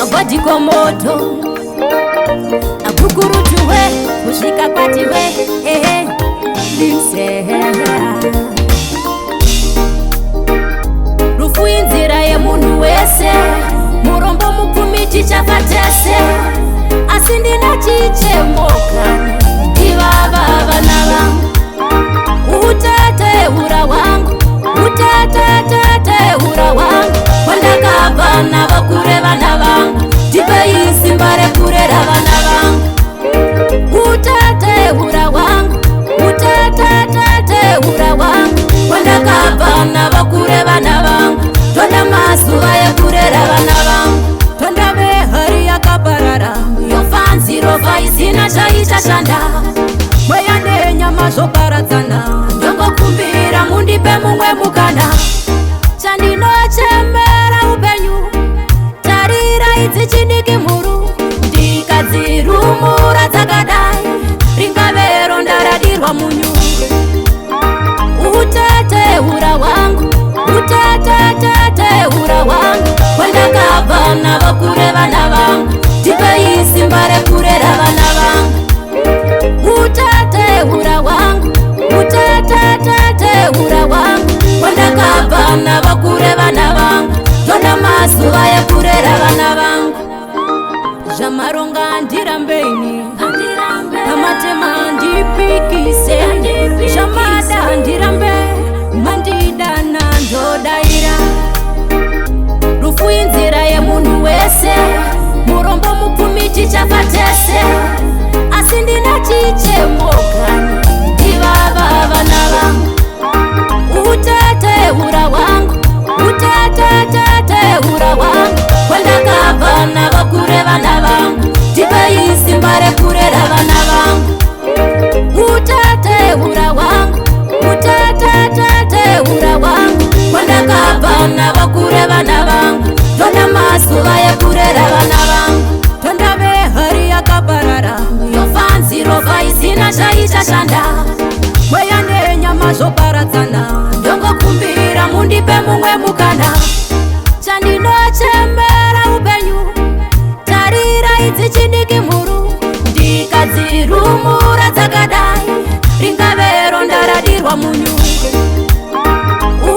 agodiko moto akukurutuwe kusvika kwatiwe limse rufu inzira yemunhu wese murombo mupfumi tichafatese asi ndina chichemokani ivava vana vangu utateura wangu utateura wangu wandakabva navakure vana vangu ndipei simba rekurera vana vangu utateura wangu utateura wangu wandakabva navakure vana vangu tonda mazuva ekurera vana vangu tonda vehari yakaparara yofanzi rova isina chaichashanda mweya nenyama zvoparadzana ndongokumbira mundipe mumwe mukana chandinochembera upenyu tarira idzi chidiki mhuru ndikadzirumura dzakadai ringavero ndaradirwa munyu utateura wangu utateura wangu wandakabva navakure vana vangu ndipei simba rekurera vana vangu utateura wangu utateura wangu wandakabva navakure vana vangu tonda mazuva ekurera vana vangu zvamaronga ndirambeni amatema ndipikise zvamada ndirambe mandidana ndodaira rufu inzira yemunhu wese murombo mupfumi tichafatese asi ndina chichemokani ivava vana vangu utateura wangu utateura wangu wandakabva navakure vana vangu ndipei simba rekurera vana vangu utateura wangu utateura wangu wandakabva navakure vana vangu tonda mazuva ekurera vana vangu tonda vehari yakaparara yofanzi rova isina chaichashanda mweya nenyama zvoparadzana ndongokumbira mundipe mumwe mukana chandinochembera upenyu tarira idzi chidiki mhuru ndikadzirumura dzakadai ringavero ndaradirwa munyu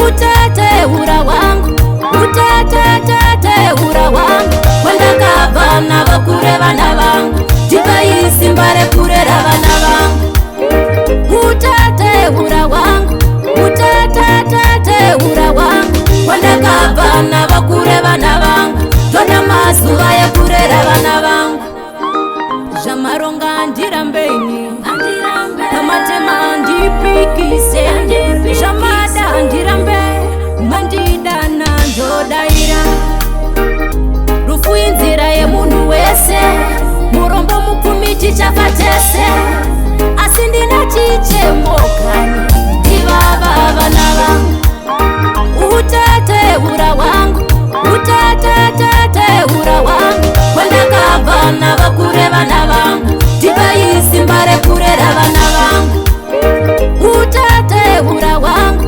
utateura wangu utateura wangu wandakabva navakure vana vangu ndipei simba rekurera vana vangu utateura wangu utateura wangu wandakabva navakure vana vangu tonda mazuva ekurera vana vangu zvamaronga ndirambeni amatema ndipikise zvamada ndirambe mandidana ndodaira rufu inzira yemunhu wese murombo mupfumi tichafatese asi ndina chichemokani ivava vana vangu utateura wangu utateura wangu wandakabva navakure vana vangu ndipei simba rekurera vana vangu utateura wangu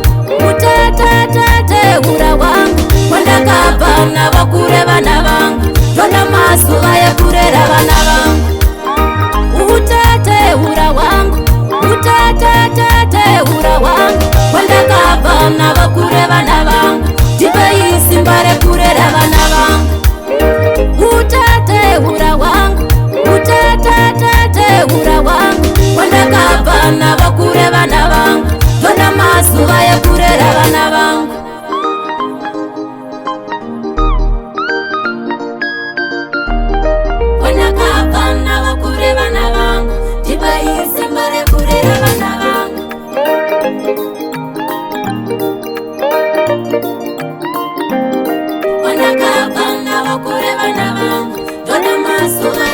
utateura wangu wandakabva navakure vana vangu tonda mazuva ekurera vana vangu utateura wangu utateura wangu wandakabva navakure vana vangu ndipei simba rekurera vana vangu utateura wangu utateura wangu wandakabva navakure vana vangu tonda mazuva ekurera vana vangu wandakabva navakure vana vangu ndipei simba rekurera vana vangu wandakabva navakure vana vangu tonda mazuva